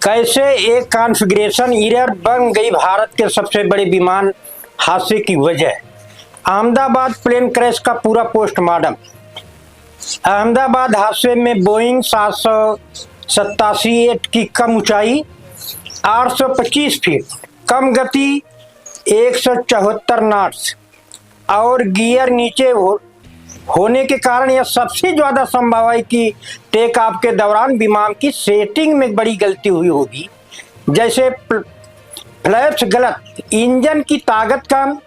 कैसे एक configuration error बन गई भारत के सबसे बड़े विमान हादसे की वजह। अहमदाबाद प्लेन क्रैश का पूरा पोस्टमार्टम। अहमदाबाद हादसे में बोइंग 787 की कम ऊंचाई 825 फीट, कम गति 174 नॉट्स और गियर नीचे होने के कारण यह सबसे ज्यादा संभव है कि टेक ऑफ के दौरान विमान की सेटिंग में बड़ी गलती हुई होगी, जैसे फ्लैप्स गलत, इंजन की ताकत कम,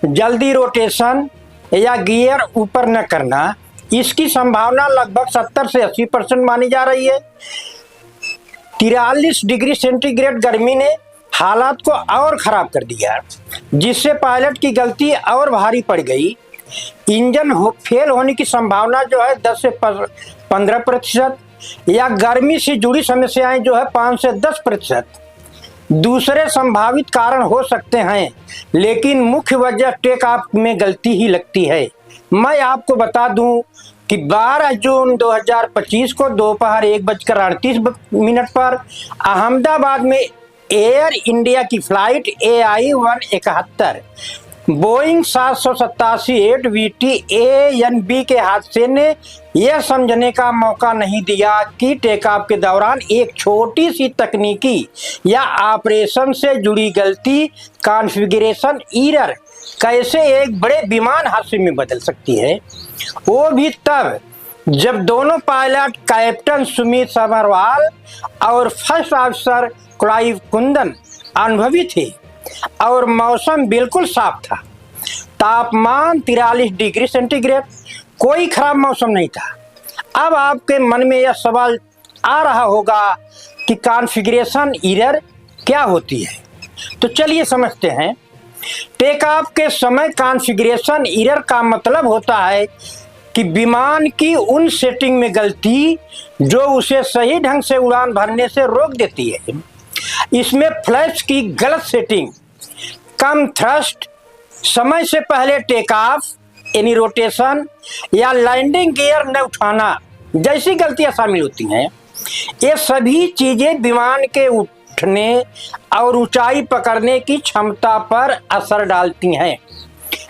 जल्दी रोटेशन या गियर ऊपर न करना। इसकी संभावना लगभग 70 से 80% मानी जा रही है। 43 डिग्री सेंटीग्रेड गर्मी ने हालात को और खराब कर दिया, जिससे पायलट की गलती और भारी पड़ गई। इंजन फेल होने की संभावना जो है 10 से 15% या गर्मी से जुड़ी समस्याएं जो है 5 से 10%। दूसरे संभावित कारण हो सकते हैं, लेकिन मुख्य वजह टेक ऑफ में गलती ही लगती है। मैं आपको बता दूं कि 12 जून 2025 को दोपहर 1:38 पर अहमदाबाद में एयर इंडिया की फ्लाइट AI-171 बोइंग 787 VT-ANB के हादसे ने यह समझने का मौका नहीं दिया कि टेक ऑफ के दौरान एक छोटी सी तकनीकी या ऑपरेशन से जुड़ी गलती कॉन्फ़िगरेशन एरर कैसे एक बड़े विमान हादसे में बदल सकती है, वो भी तब जब दोनों पायलट कैप्टन सुमित सबरवाल और फर्स्ट ऑफिसर क्लाइव कुंदन अनुभवी थे और मौसम बिल्कुल साफ था। तापमान 43 डिग्री सेंटीग्रेड, कोई खराब मौसम नहीं था। अब आपके मन में यह सवाल आ रहा होगा कि कॉन्फ़िगरेशन एरर क्या होती है, तो चलिए समझते हैं। टेक ऑफ के समय कॉन्फ़िगरेशन एरर का मतलब होता है कि विमान की उन सेटिंग में गलती जो उसे सही ढंग से उड़ान भरने से रोक देती है। इसमें फ्लैप्स की गलत सेटिंग, कम थ्रस्ट, समय से पहले टेक ऑफ यानी रोटेशन या लैंडिंग गियर न उठाना जैसी गलतियां शामिल होती हैं। ये सभी चीजें विमान के उठने और ऊंचाई पकड़ने की क्षमता पर असर डालती हैं,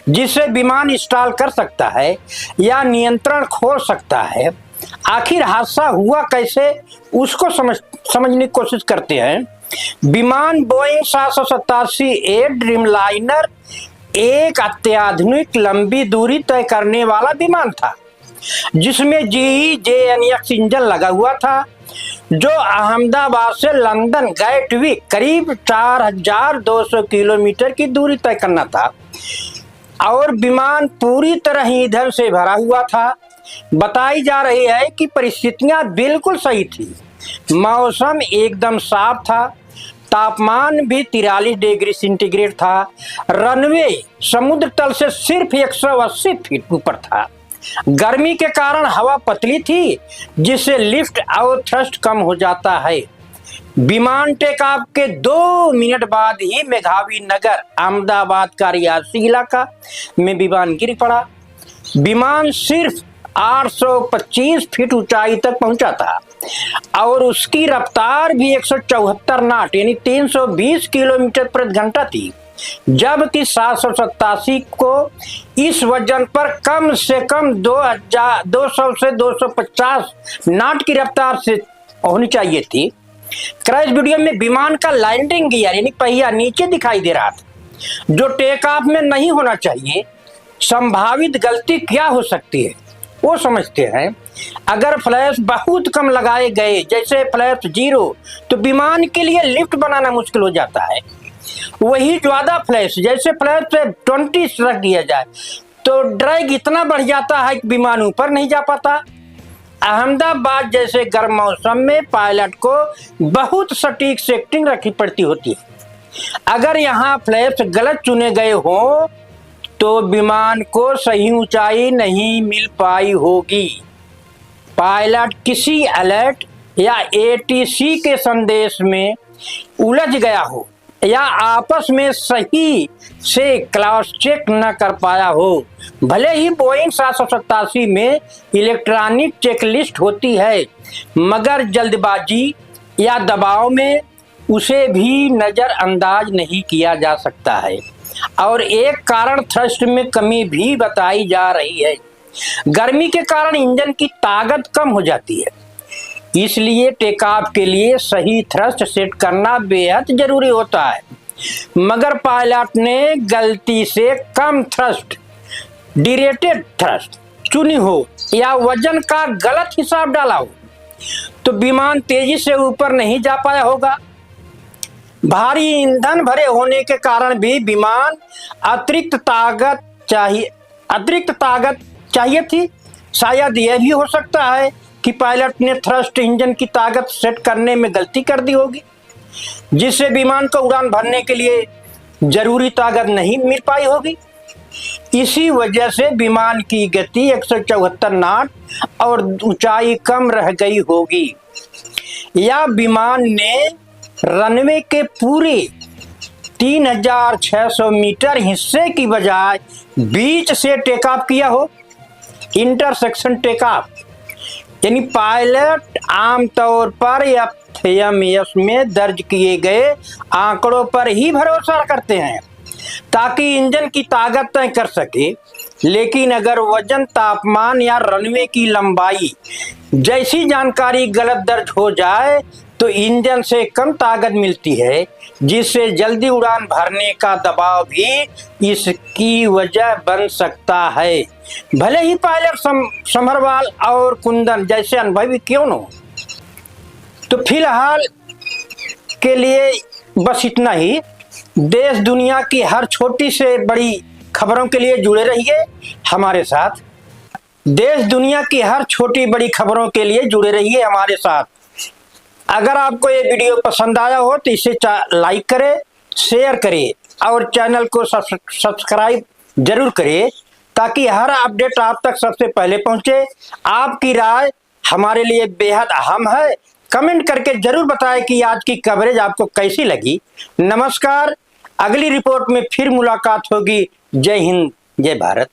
जिससे विमान स्टॉल कर सकता है या नियंत्रण खो सकता है। आखिर हादसा हुआ कैसे, उसको समझने की कोशिश करते हैं। विमान बोइंग 787 ड्रीमलाइनर एक अत्याधुनिक लंबी दूरी तय करने वाला विमान था, जिसमें GE-9X इंजन लगा हुआ था, जो अहमदाबाद से लंदन गैटविक करीब 4200 किलोमीटर की दूरी तय करना था और विमान पूरी तरह ईंधन से भरा हुआ था। बताई जा रही है कि परिस्थितियां बिल्कुल सही थी, मौसम एकदम साफ था, तापमान भी 43 डिग्री सेंटीग्रेड था, रनवे समुद्र तल से सिर्फ 180 फीट ऊपर था। गर्मी के कारण हवा पतली थी, जिससे लिफ्ट और थ्रस्ट कम हो जाता है। विमान टेक ऑफ के 2 मिनट बाद ही मेघावी नगर अहमदाबाद का रियासी इलाका में विमान गिर पड़ा। विमान सिर्फ 825 फीट ऊंचाई तक पहुंचा था और उसकी रफ्तार भी 174 नॉट यानी 320 किलोमीटर प्रति घंटा थी, जबकि 787 को इस वजन पर कम से कम 200 से 250 नॉट की रफ्तार से होनी चाहिए थी। क्रैश वीडियो में विमान का लैंडिंग गियर यानी पहिया नीचे दिखाई दे रहा था, जो टेक ऑफ में नहीं होना चाहिए। संभावित गलती क्या हो सकती है वो समझते हैं। अगर फ्लैप्स बहुत कम लगाए गए, जैसे फ्लैप्स 0, तो विमान के लिए लिफ्ट बनाना मुश्किल हो जाता है। वही ज्यादा फ्लैप्स, जैसे फ्लैप्स 20 रख दिया जाए, तो ड्रैग इतना बढ़ जाता है कि विमान ऊपर नहीं जा पाता। अहमदाबाद जैसे गर्म मौसम में पायलट को बहुत सटीक सेटिंग रखनी पड़ती होती है। अगर यहाँ फ्लैप्स गलत चुने गए हों तो विमान को सही ऊंचाई नहीं मिल पाई होगी। पायलट किसी अलर्ट या ATC के संदेश में उलझ गया हो या आपस में सही से क्रॉस चेक न कर पाया हो। भले ही बोइंग 787 में इलेक्ट्रॉनिक चेकलिस्ट होती है, मगर जल्दबाजी या दबाव में उसे भी नज़रअंदाज नहीं किया जा सकता है। और एक कारण थ्रस्ट में कमी भी बताई जा रही है। गर्मी के कारण इंजन की ताकत कम हो जाती है, इसलिए टेक ऑफ के लिए सही थ्रस्ट सेट करना बेहद जरूरी होता है। मगर पायलट ने गलती से कम थ्रस्ट, डिरेटेड थ्रस्ट चुनी हो या वजन का गलत हिसाब डाला हो तो विमान तेजी से ऊपर नहीं जा पाया होगा। भारी ईंधन भरे होने के कारण भी विमान अतिरिक्त ताकत चाहिए थी। शायद यह भी हो सकता है कि पायलट ने थ्रस्ट इंजन की ताकत सेट करने में गलती कर दी होगी, जिससे विमान को उड़ान भरने के लिए जरूरी ताकत नहीं मिल पाई होगी। इसी वजह से विमान की गति 174 नॉट और ऊंचाई कम रह गई होगी, या विमान ने रनवे के पूरे 3600 मीटर हिस्से की बजाय बीच से टेक ऑफ किया हो। इंटरसेक्शन टेक ऑफ यानी पायलट आमतौर पर FMS में दर्ज किए गए आंकड़ों पर ही भरोसा करते हैं ताकि इंजन की ताकत तय कर सके। लेकिन अगर वजन, तापमान या रनवे की लंबाई जैसी जानकारी गलत दर्ज हो जाए तो इंजन से कम ताकत मिलती है, जिससे जल्दी उड़ान भरने का दबाव भी इसकी वजह बन सकता है। भले ही पायलट समरवाल और कुंदन जैसे अनुभवी क्यों न हो। तो फिलहाल के लिए बस इतना ही। देश दुनिया की हर छोटी से बड़ी खबरों के लिए जुड़े रहिए हमारे साथ। देश दुनिया की हर छोटी बड़ी खबरों के लिए जुड़े रहिए हमारे साथ। अगर आपको ये वीडियो पसंद आया हो तो इसे लाइक करें, शेयर करें और चैनल को सब्सक्राइब जरूर करें ताकि हर अपडेट आप तक सबसे पहले पहुंचे। आपकी राय हमारे लिए बेहद अहम है। कमेंट करके जरूर बताएं कि आज की कवरेज आपको कैसी लगी। नमस्कार, अगली रिपोर्ट में फिर मुलाकात होगी। जय हिंद, जय भारत।